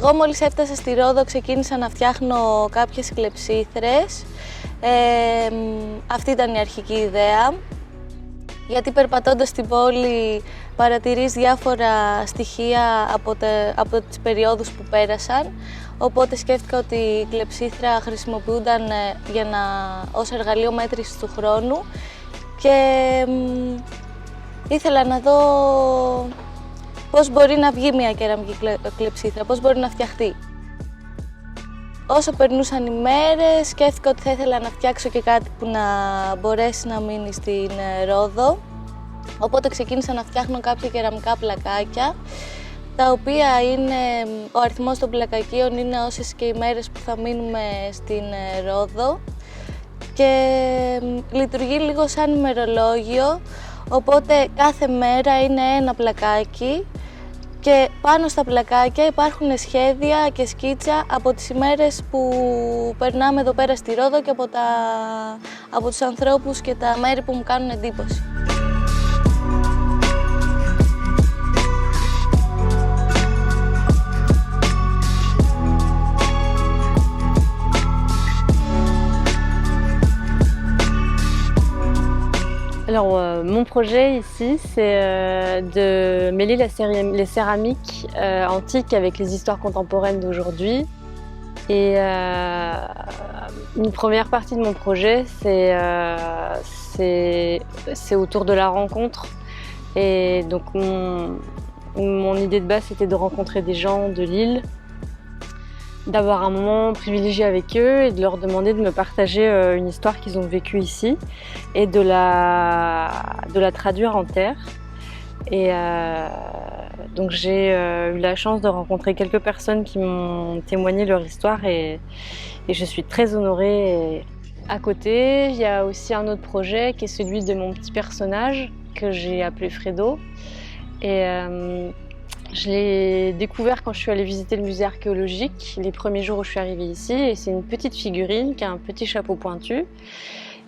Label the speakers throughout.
Speaker 1: Εγώ μόλις έφτασα στη Ρόδο ξεκίνησα να φτιάχνω κάποιες κλεψίθρες. Αυτή ήταν η αρχική ιδέα. Γιατί περπατώντας στην πόλη παρατηρείς διάφορα στοιχεία από τις περιόδους που πέρασαν. Οπότε σκέφτηκα ότι η κλεψίθρα χρησιμοποιούνταν ως εργαλείο μέτρησης του χρόνου και ήθελα να δω πώς μπορεί να βγει μια κεραμική κλεψίθρα, πώς μπορεί να φτιαχτεί. Όσο περνούσαν οι μέρες, σκέφτηκα ότι θα ήθελα να φτιάξω και κάτι που να μπορέσει να μείνει στην Ρόδο. Οπότε ξεκίνησα να φτιάχνω κάποια κεραμικά πλακάκια, τα οποία ο αριθμός των πλακακίων είναι όσες και οι μέρες που θα μείνουμε στην Ρόδο και λειτουργεί λίγο σαν ημερολόγιο, οπότε κάθε μέρα είναι ένα πλακάκι και πάνω στα πλακάκια υπάρχουν σχέδια και σκίτσα από τις ημέρες που περνάμε εδώ πέρα στη Ρόδο και από τους ανθρώπους και τα μέρη που μου κάνουν εντύπωση.
Speaker 2: Alors, mon projet ici, c'est de mêler les céramiques antiques avec les histoires contemporaines d'aujourd'hui. Et une première partie de mon projet, c'est autour de la rencontre. Et donc, mon idée de base, c'était de rencontrer des gens de l'île, d'avoir un moment privilégié avec eux et de leur demander de me partager une histoire qu'ils ont vécue ici et de la traduire en terre. Et donc j'ai eu la chance de rencontrer quelques personnes qui m'ont témoigné leur histoire et je suis très honorée. Et à côté, il y a aussi un autre projet qui est celui de mon petit personnage que j'ai appelé Fredo. Et je l'ai découvert quand je suis allée visiter le musée archéologique, les premiers jours où je suis arrivée ici. Et c'est une petite figurine qui a un petit chapeau pointu.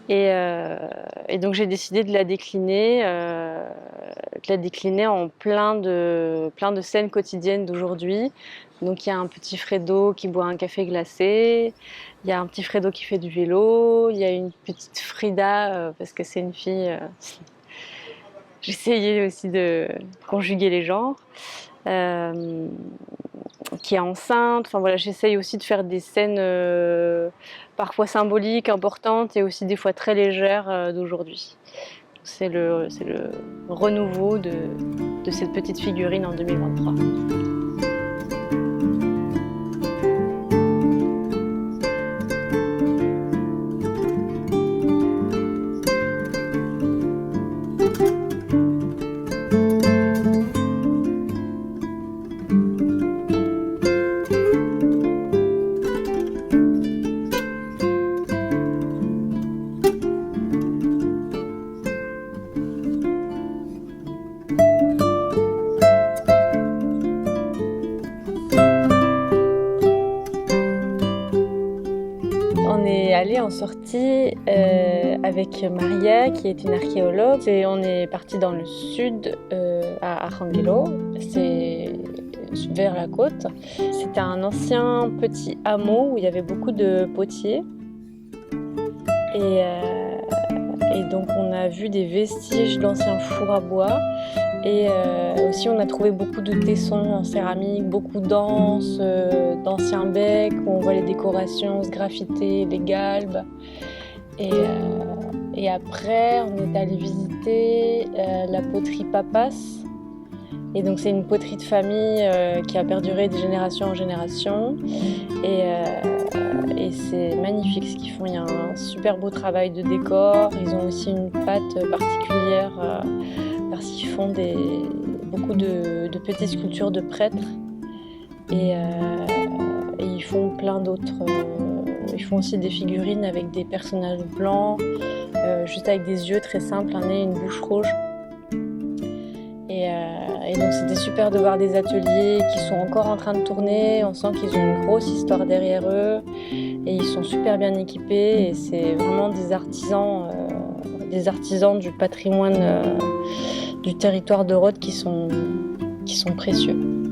Speaker 2: Et donc j'ai décidé de la décliner en plein de scènes quotidiennes d'aujourd'hui. Donc il y a un petit Fredo qui boit un café glacé, il y a un petit Fredo qui fait du vélo, il y a une petite Frida, parce que c'est une fille... J'essayais aussi de conjuguer les genres. Qui est enceinte. Enfin voilà, j'essaye aussi de faire des scènes parfois symboliques, importantes et aussi des fois très légères d'aujourd'hui. C'est le renouveau de cette petite figurine en 2023. On est allé en sortie avec Maria, qui est une archéologue, et on est parti dans le sud, à Arcangelo, c'est vers la côte. C'était un ancien petit hameau où il y avait beaucoup de potiers. Et donc on a vu des vestiges d'anciens fours à bois. Et aussi on a trouvé beaucoup de tessons en céramique, beaucoup d'anses, d'anciens becs où on voit les décorations, se graffiter, les galbes. Et après on est allé visiter la poterie Papas. Et donc c'est une poterie de famille qui a perduré de génération en génération. Et c'est magnifique ce qu'ils font, il y a un super beau travail de décor. Ils ont aussi une patte particulière parce qu'ils font beaucoup de petites sculptures de prêtres. Et ils font plein d'autres... ils font aussi des figurines avec des personnages blancs, juste avec des yeux très simples, un nez, une bouche rouge. Et donc c'était super de voir des ateliers qui sont encore en train de tourner. On sent qu'ils ont une grosse histoire derrière eux et ils sont super bien équipés. Et c'est vraiment des artisans du patrimoine du territoire de Rhodes qui sont précieux.